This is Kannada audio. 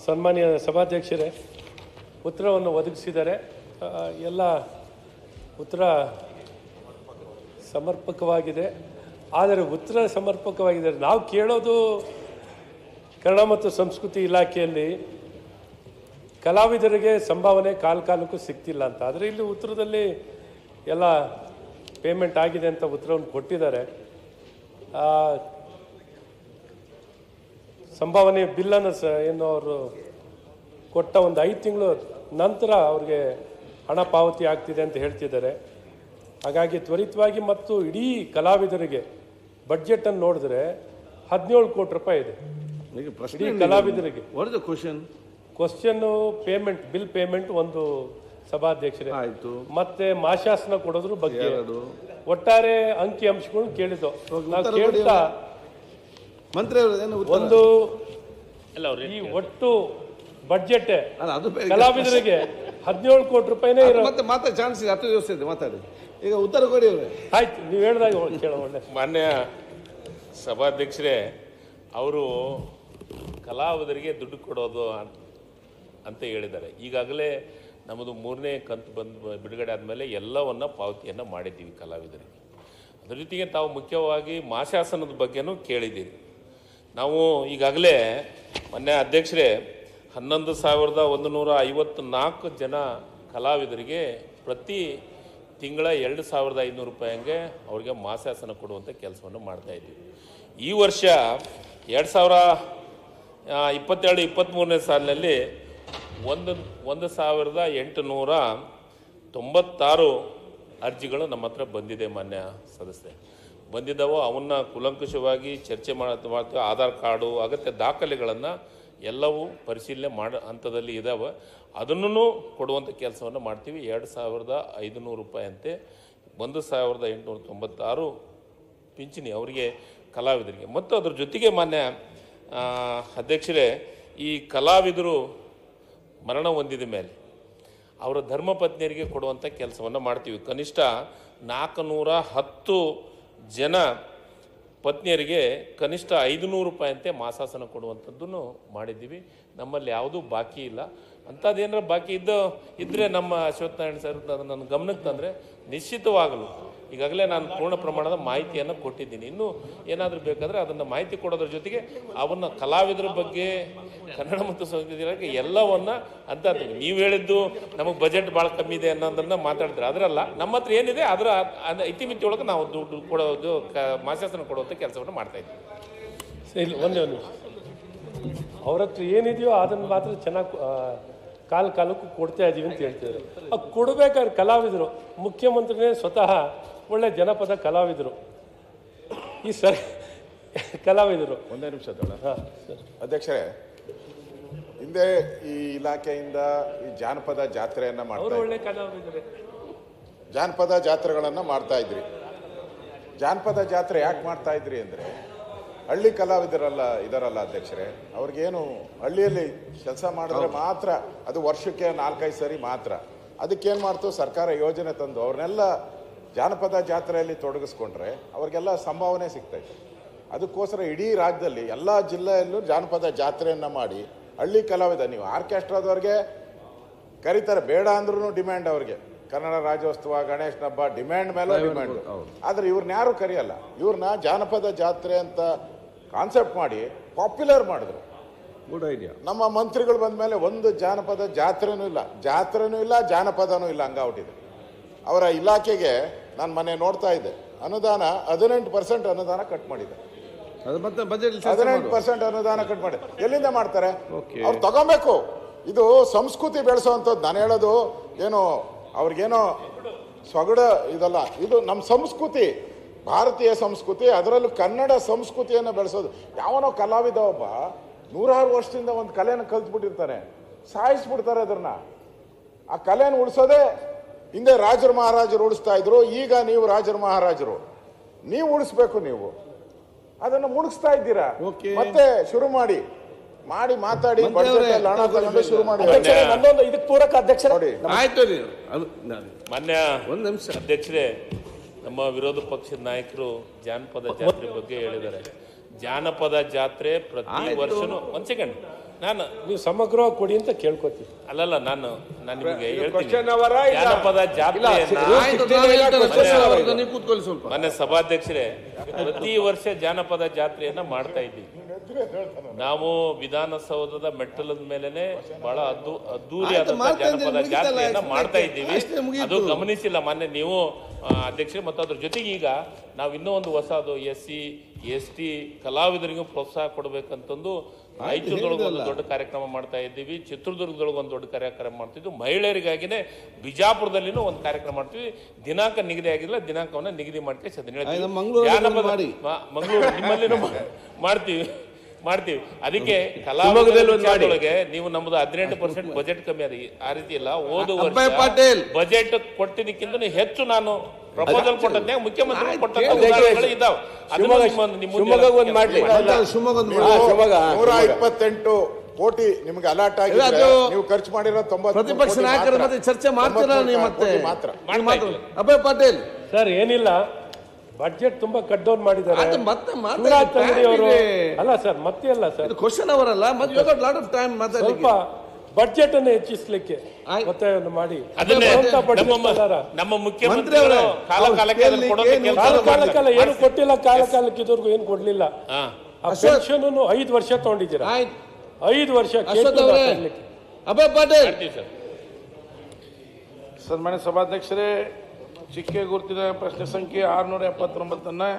ಸನ್ಮಾನ್ಯ ಸಭಾಧ್ಯಕ್ಷರೇ, ಉತ್ತರವನ್ನು ಒದಗಿಸಿದ್ದಾರೆ. ಎಲ್ಲ ಉತ್ತರ ಸಮರ್ಪಕವಾಗಿದೆ. ಆದರೆ ಉತ್ತರ ಸಮರ್ಪಕವಾಗಿದೆ, ನಾವು ಕೇಳೋದು ಕನ್ನಡ ಮತ್ತು ಸಂಸ್ಕೃತಿ ಇಲಾಖೆಯಲ್ಲಿ ಕಲಾವಿದರಿಗೆ ಸಂಭಾವನೆ ಕಾಲಕ್ಕೂ ಸಿಗ್ತಿಲ್ಲ ಅಂತ. ಆದರೆ ಇಲ್ಲಿ ಉತ್ತರದಲ್ಲಿ ಎಲ್ಲ ಪೇಮೆಂಟ್ ಆಗಿದೆ ಅಂತ ಉತ್ತರವನ್ನು ಕೊಟ್ಟಿದ್ದಾರೆ. ಸಂಭಾವನೆ ಬಿಲ್ಲನ್ನು ಏನು ಅವರು ಕೊಟ್ಟ ಒಂದು 5 ತಿಂಗಳು ನಂತರ ಅವ್ರಿಗೆ ಹಣ ಪಾವತಿ ಆಗ್ತಿದೆ ಅಂತ ಹೇಳ್ತಿದ್ದಾರೆ. ಹಾಗಾಗಿ ತ್ವರಿತವಾಗಿ ಮತ್ತು ಇಡೀ ಕಲಾವಿದರಿಗೆ ಬಡ್ಜೆಟನ್ನು ನೋಡಿದ್ರೆ 17 ಕೋಟಿ ರೂಪಾಯಿ ಇದೆ ಇಡೀ ಕಲಾವಿದರಿಗೆ. ಕ್ವಶನ್ ಪೇಮೆಂಟ್, ಬಿಲ್ ಪೇಮೆಂಟ್ ಒಂದು ಸಭಾಧ್ಯಕ್ಷರೇ ಆಯಿತು, ಮತ್ತೆ ಮಾಶಾಸನ ಕೊಡೋದ್ರ ಬಗ್ಗೆ ಒಟ್ಟಾರೆ ಅಂಕಿ ಅಂಶಗಳು ಕೇಳಿದ್ದು. ನಾವು ಕೇಳ್ತಾ ಮಂತ್ರಿ ಒಂದು ಈ ಒಟ್ಟು ಬಡ್ಜೆಟ್ ಕಲಾವಿದರಿಗೆ 17 ಕೋಟಿ ರೂಪಾಯಿನೇ ಇರೋ. ಮತ್ತೆ ಮಾತಾಡಿ ಚಾನ್ಸ್ ಇದೆ, 10 ದಿವಸ ಇದೆ, ಮಾತಾಡಿ. ಈಗ ಉತ್ತರ ಕೊಡಿ ಅವ್ರೆ. ಆಯ್ತು, ನೀವು ಹೇಳಿದಾಗ ಕೇಳೋ. ಒಳ್ಳೆ ಮಾನ್ಯ ಸಭಾಧ್ಯಕ್ಷರೇ, ಅವರು ಕಲಾವಿದರಿಗೆ ದುಡ್ಡು ಕೊಡೋದು ಅಂತ ಹೇಳಿದ್ದಾರೆ. ಈಗಾಗಲೇ ನಮ್ಮದು 3ನೇ ಕಂತು ಬಿಡುಗಡೆ ಆದಮೇಲೆ ಎಲ್ಲವನ್ನ ಪಾವತಿಯನ್ನು ಮಾಡಿದ್ದೀವಿ ಕಲಾವಿದರಿಗೆ. ಅದರ ಜೊತೆಗೆ ತಾವು ಮುಖ್ಯವಾಗಿ ಮಾಶಾಸನದ ಬಗ್ಗೆನೂ ಕೇಳಿದ್ದೀರಿ. ನಾವು ಈಗಾಗಲೇ ಮಾನ್ಯ ಅಧ್ಯಕ್ಷರೇ 11,154 ಜನ ಕಲಾವಿದರಿಗೆ ಪ್ರತಿ ತಿಂಗಳ 2,500 ರೂಪಾಯಿಗೆ ಅವರಿಗೆ ಮಾಸಾಸನ ಕೊಡುವಂಥ ಕೆಲಸವನ್ನು ಮಾಡ್ತಾಯಿದ್ದೀವಿ. ಈ ವರ್ಷ 2022-23ನೇ ಸಾಲಿನಲ್ಲಿ 1,896 ಅರ್ಜಿಗಳು ನಮ್ಮ ಹತ್ರ ಬಂದಿದೆ. ಮಾನ್ಯ ಸದಸ್ಯ ಬಂದಿದ್ದಾವೋ ಅವನ್ನ ಕೂಲಂಕಷವಾಗಿ ಚರ್ಚೆ ಮಾಡ್ತೀವಿ. ಆಧಾರ್ ಕಾರ್ಡು ಅಗತ್ಯ ದಾಖಲೆಗಳನ್ನು ಎಲ್ಲವೂ ಪರಿಶೀಲನೆ ಮಾಡೋ ಹಂತದಲ್ಲಿ ಇದ್ದಾವೆ. ಅದನ್ನು ಕೊಡುವಂಥ ಕೆಲಸವನ್ನು ಮಾಡ್ತೀವಿ. 2,500 ರೂಪಾಯಿ ಅಂತೆ 1,896 ಪಿಂಚಣಿ ಅವರಿಗೆ ಕಲಾವಿದರಿಗೆ. ಮತ್ತು ಅದ್ರ ಜೊತೆಗೆ ಮಾನ್ಯ ಅಧ್ಯಕ್ಷರೇ, ಈ ಕಲಾವಿದರು ಮರಣ ಹೊಂದಿದ ಮೇಲೆ ಅವರ ಧರ್ಮಪತ್ನಿಯರಿಗೆ ಕೊಡುವಂಥ ಕೆಲಸವನ್ನು ಮಾಡ್ತೀವಿ. ಕನಿಷ್ಠ 410 ಜನ ಪತ್ನಿಯರಿಗೆ ಕನಿಷ್ಠ 500 ರೂಪಾಯಿ ಅಂತೆ ಮಾಸಾಸನ ಕೊಡುವಂಥದ್ದನ್ನು ಮಾಡಿದ್ದೀವಿ. ನಮ್ಮಲ್ಲಿ ಯಾವುದೂ ಬಾಕಿ ಇಲ್ಲ. ಅಂಥದ್ದೇನಾರ ಬಾಕಿ ಇದ್ದರೆ ನಮ್ಮ ಅಶ್ವತ್ಥನಾರಾಯಣ ಸರ್ ನನ್ನ ಗಮನಕ್ಕೆ ತಂದರೆ ನಿಶ್ಚಿತವಾಗಲು ಈಗಾಗಲೇ ನಾನು ಪೂರ್ಣ ಪ್ರಮಾಣದ ಮಾಹಿತಿಯನ್ನು ಕೊಟ್ಟಿದ್ದೀನಿ. ಇನ್ನೂ ಏನಾದರೂ ಬೇಕಾದರೆ ಅದನ್ನು ಮಾಹಿತಿ ಕೊಡೋದ್ರ ಜೊತೆಗೆ ಅವನ್ನ ಕಲಾವಿದರ ಬಗ್ಗೆ ಕನ್ನಡ ಮತ್ತು ಸಂಸ್ಕೃತಿ ಇಲಾಖೆ ಎಲ್ಲವನ್ನ ಅಂತ ನೀವು ಹೇಳಿದ್ದು ನಮಗೆ ಬಜೆಟ್ ಭಾಳ ಕಮ್ಮಿ ಇದೆ ಅನ್ನೋದನ್ನು ಮಾತಾಡಿದ್ರೆ ಅದರಲ್ಲ, ನಮ್ಮ ಹತ್ರ ಏನಿದೆ ಅದರ ಇತಿಮಿತಿ ಒಳಗೆ ನಾವು ದುಡ್ಡು ಕೊಡೋದು ಮಾಸಾಸನ ಕೊಡುವಂಥ ಕೆಲಸವನ್ನು ಮಾಡ್ತಾಯಿದ್ದೀವಿ. ಇಲ್ಲ, ಒಂದೇ ನಿಮಿಷ. ಅವ್ರ ಹತ್ರ ಏನಿದೆಯೋ ಅದನ್ನು ಮಾತ್ರ ಚೆನ್ನಾಗಿ ಕಾಲಕ್ಕೂ ಕೊಡ್ತಾ ಇದ್ದೀವಿ ಅಂತ ಹೇಳ್ತಿದ್ದಾರೆ. ಅದು ಕೊಡಬೇಕಾದ್ರೆ ಕಲಾವಿದರು, ಮುಖ್ಯಮಂತ್ರಿನೇ ಸ್ವತಃ ಒಳ್ಳೆ ಜನಪದ ಕಲಾವಿದರು, ಈ ಕಲಾವಿದರು. ಒಂದೇ ನಿಮಿಷ ಅಧ್ಯಕ್ಷರೇ, ಹಿಂದೆ ಈ ಇಲಾಖೆಯಿಂದ ಈ ಜಾನಪದ ಜಾತ್ರೆಯನ್ನ ಮಾಡ್ತಾ ಒಳ್ಳೆ ಕಲಾವಿದರು, ಜಾನಪದ ಜಾತ್ರೆಗಳನ್ನ ಮಾಡ್ತಾ ಇದ್ರಿ. ಜಾನಪದ ಜಾತ್ರೆ ಯಾಕೆ ಮಾಡ್ತಾ ಇದ್ರಿ ಅಂದ್ರೆ ಹಳ್ಳಿ ಕಲಾವಿದರಲ್ಲ ಇದರಲ್ಲ ಅಧ್ಯಕ್ಷರೇ, ಅವ್ರಿಗೇನು ಹಳ್ಳಿಯಲ್ಲಿ ಕೆಲಸ ಮಾಡಿದ್ರೆ ಮಾತ್ರ ಅದು ವರ್ಷಕ್ಕೆ 4-5 ಸರಿ ಮಾತ್ರ. ಅದಕ್ಕೇನು ಮಾಡ್ತು ಸರ್ಕಾರ ಯೋಜನೆ ತಂದು ಅವ್ರನ್ನೆಲ್ಲ ಜಾನಪದ ಜಾತ್ರೆಯಲ್ಲಿ ತೊಡಗಿಸ್ಕೊಂಡ್ರೆ ಅವ್ರಿಗೆಲ್ಲ ಸಂಭಾವನೆ ಸಿಗ್ತೈತೆ. ಅದಕ್ಕೋಸ್ಕರ ಇಡೀ ರಾಜ್ಯದಲ್ಲಿ ಎಲ್ಲ ಜಿಲ್ಲೆಯಲ್ಲೂ ಜಾನಪದ ಜಾತ್ರೆಯನ್ನು ಮಾಡಿ ಹಳ್ಳಿ ಕಲಾವಿದ, ನೀವು ಆರ್ಕೆಸ್ಟ್ರಾದವ್ರಿಗೆ ಕರೀತಾರೆ, ಬೇಡ ಅಂದ್ರೂ ಡಿಮ್ಯಾಂಡ್ ಅವ್ರಿಗೆ. ಕನ್ನಡ ರಾಜ್ಯೋತ್ಸವ, ಗಣೇಶನ ಹಬ್ಬ ಡಿಮ್ಯಾಂಡ್ ಮೇಲೆ ಡಿಮ್ಯಾಂಡ್. ಆದರೆ ಇವ್ರನ್ನ ಯಾರು ಕರೆಯಲ್ಲ. ಇವ್ರನ್ನ ಜಾನಪದ ಜಾತ್ರೆ ಅಂತ ಕಾನ್ಸೆಪ್ಟ್ ಮಾಡಿ ಪಾಪ್ಯುಲರ್ ಮಾಡಿದ್ರು. Good idea. ನಮ್ಮ ಮಂತ್ರಿಗಳು ಬಂದ ಮೇಲೆ ಒಂದು ಜಾನಪದ ಜಾತ್ರೆನೂ ಇಲ್ಲ, ಜಾನಪದನೂ ಇಲ್ಲ, ಹಂಗಾಗ್ಬಿಟ್ಟಿದೆ. ಅವರ ಇಲಾಖೆಗೆ ನಾನು ಮೊನ್ನೆ ನೋಡ್ತಾ ಇದ್ದೆ, ಅನುದಾನ 18% ಅನುದಾನ ಕಟ್ ಮಾಡಿದೆ. 18% ಅನುದಾನ ಕಟ್ ಮಾಡಿ ಎಲ್ಲಿಂದ ಮಾಡ್ತಾರೆ? ಅವ್ರು ತಗೊಬೇಕು. ಇದು ಸಂಸ್ಕೃತಿ ಬೆಳೆಸೋವಂಥದ್ದು. ನಾನು ಹೇಳೋದು ಏನು ಅವ್ರಿಗೇನೋ ಸೊಗಡ ಇದಲ್ಲ, ಇದು ನಮ್ಮ ಸಂಸ್ಕೃತಿ, ಭಾರತೀಯ ಸಂಸ್ಕೃತಿ, ಅದರಲ್ಲೂ ಕನ್ನಡ ಸಂಸ್ಕೃತಿಯನ್ನು ಬೆಳೆಸೋದು. ಯಾವನೋ ಕಲಾವಿದ ಒಬ್ಬ 100 ವರ್ಷದಿಂದ ಒಂದು ಕಲೆನ ಕಲ್ತ್ಬಿಟ್ಟಿರ್ತಾನೆ, ಸಾಯಿಸ್ಬಿಡ್ತಾರೆ ಅದನ್ನ. ಆ ಕಲೆಯನ್ನು ಉಳಿಸೋದೇ ಹಿಂದೆ ರಾಜರು ಮಹಾರಾಜರು ಉಳಿಸ್ತಾ ಇದ್ರು, ಈಗ ನೀವು ರಾಜರು ಮಹಾರಾಜರು, ನೀವು ಉಳಿಸ್ಬೇಕು. ನೀವು ಅದನ್ನು ಮುಗಿಸ್ತಾ ಇದ್ದೀರಾ, ಮತ್ತೆ ಶುರು ಮಾಡಿ ಮಾತಾಡಿ ಹಣ ತಗೊಂಡು ಶುರು ಮಾಡಿ. ಇದಕ್ಕೆ ಪೂರಕ ಅಧ್ಯಕ್ಷ ನೋಡಿ. ಆಯ್ತು ಮಾನ್ಯ ಅಧ್ಯಕ್ಷರೇ, ನಮ್ಮ ವಿರೋಧ ಪಕ್ಷದ ನಾಯಕರು ಜಾನಪದ ಜಾತ್ರೆ ಬಗ್ಗೆ ಹೇಳಿದ್ದಾರೆ. ಜಾನಪದ ಜಾತ್ರೆ ಪ್ರತಿ ವರ್ಷನೂ, ಒಂದು ಸೆಕೆಂಡ್, ನಾನು ನೀವು ಸಮಗ್ರವಾಗಿ ಕೊಡಿ ಅಂತ ಕೇಳ್ಕೊತೀವಿ. ಅಲ್ಲಲ್ಲ ನಾನು ನಿಮಗೆ ಹೇಳ್ತೀನಿ, ಕ್ವಶನ್ ಅವರ ಜಾನಪದ ಜಾತ್ರೆಯನ್ನ ನೀವು ಕೂತ್ಕೊಳ್ಳಿ ಸ್ವಲ್ಪ. ಮೊನ್ನೆ ಸಭಾಧ್ಯಕ್ಷರೇ, ಪ್ರತಿ ವರ್ಷ ಜಾನಪದ ಜಾತ್ರೆಯನ್ನ ಮಾಡ್ತಾ ಇದ್ದೀವಿ ನಾವು. ವಿಧಾನಸೌಧದ ಮೆಟ್ಟಲದ ಮೇಲೆನೆ ಬಹಳ ಅದ್ದೂರಿಯಾದಂತಹ ಜಾನಪದ ಜಾತ್ರೆಯನ್ನ ಮಾಡ್ತಾ ಇದ್ದೀವಿ. ಅದು ಗಮನಿಸಿಲ್ಲ ಮೊನ್ನೆ ನೀವು ಅಧ್ಯಕ್ಷರೇ. ಮತ್ತು ಅದ್ರ ಜೊತೆಗೆ ಈಗ ನಾವು ಇನ್ನೂ ಒಂದು ಹೊಸದು SC ST ಕಲಾವಿದರಿಗೂ ಪ್ರೋತ್ಸಾಹ ಕೊಡಬೇಕಂತಂದು ರಾಯಚೂರದೊಳಗೆ ಒಂದು ದೊಡ್ಡ ಕಾರ್ಯಕ್ರಮ ಮಾಡ್ತಾ ಇದ್ದೀವಿ, ಚಿತ್ರದುರ್ಗದೊಳಗೆ ಒಂದು ದೊಡ್ಡ ಕಾರ್ಯಕ್ರಮ ಮಾಡ್ತಿದ್ವಿ, ಮಹಿಳೆಯರಿಗಾಗಿನೇ ಬಿಜಾಪುರದಲ್ಲಿನೂ ಒಂದು ಕಾರ್ಯಕ್ರಮ ಮಾಡ್ತೀವಿ. ದಿನಾಂಕ ನಿಗದಿ ಆಗಿಲ್ಲ, ದಿನಾಂಕವನ್ನ ನಿಗದಿ ಮಾಡ್ತೀವಿ. ಮಂಗಳೂರು ನಿಮ್ಮಲ್ಲಿನೂ ಮಾಡ್ತೀವಿ. ಅದಕ್ಕೆ ಕಲಾವಿದರೊಳಗೆ ನೀವು ನಮ್ದು 18% ಬಜೆಟ್ ಕಮ್ಮಿ ಅದ, ಆ ರೀತಿ ಇಲ್ಲ. ಹೋದ ವರ್ಷ ಬಜೆಟ್ ಕೊಟ್ಟಿದ್ದಕ್ಕಿಂತ ಹೆಚ್ಚು ನಾನು ಪ್ರಪೋಸಲ್ ಕೊಟ್ಟದ್ನಾಗ ಮುಖ್ಯಮಂತ್ರಿ ಕೊಟ್ಟಂತ ಇದಾವೆ. 128 ಕೋಟಿ ನಿಮ್ಗೆ ಅಲಾಟ್ ಆಗಿದೆ, ನೀವು ಖರ್ಚು ಮಾಡಿರೋ 90. ಪ್ರತಿಪಕ್ಷ ನಾಯಕರ ಮತ್ತೆ ಚರ್ಚೆ ಮಾಡ್ತೀರಾ ನೀವು ಮತ್ತೆ ಮಾತ್ರ? ಅಭಯ್ ಪಾಟೀಲ್ ಸರ್ ಏನಿಲ್ಲ, ಬಡ್ಜೆಟ್ ತುಂಬಾ ಕಟ್ ಡೌನ್ ಮಾಡಿದ್ದಾರೆ. ಅಲ್ಲ ಸರ್, ಮತ್ತೆ ಅಲ್ಲ ಸರ್, ಕ್ವಶನ್ ಅವರಲ್ಲ, ಸ್ವಲ್ಪ ಬಡ್ಜೆಟ್ ಅನ್ನು ಹೆಚ್ಚಿಸಲಿಕ್ಕೆ ಒತ್ತಾಯವನ್ನು ಮಾಡಿ ನಮ್ಮ ಮುಖ್ಯಮಂತ್ರಿ ಕಾಲ ಏನು ಕೊಟ್ಟಿಲ್ಲ, ಕಾಲಕ್ಕೆ ಇದುವರೆಗೂ ಏನು ಕೊಡ್ಲಿಲ್ಲ. ಪೆನ್ಷನ್ 5 ವರ್ಷ ತಗೊಂಡಿದ್ದೀರಾ, 5 ವರ್ಷ. ಅಭಯ್ ಪಾಟೀಲ್ ಸನ್ಮಾನ್ಯ ಸಭಾಧ್ಯಕ್ಷರೇ, ಚಿಕ್ಕೆ ಗುರುತಿನ ಪ್ರಶ್ನೆ ಸಂಖ್ಯೆ 679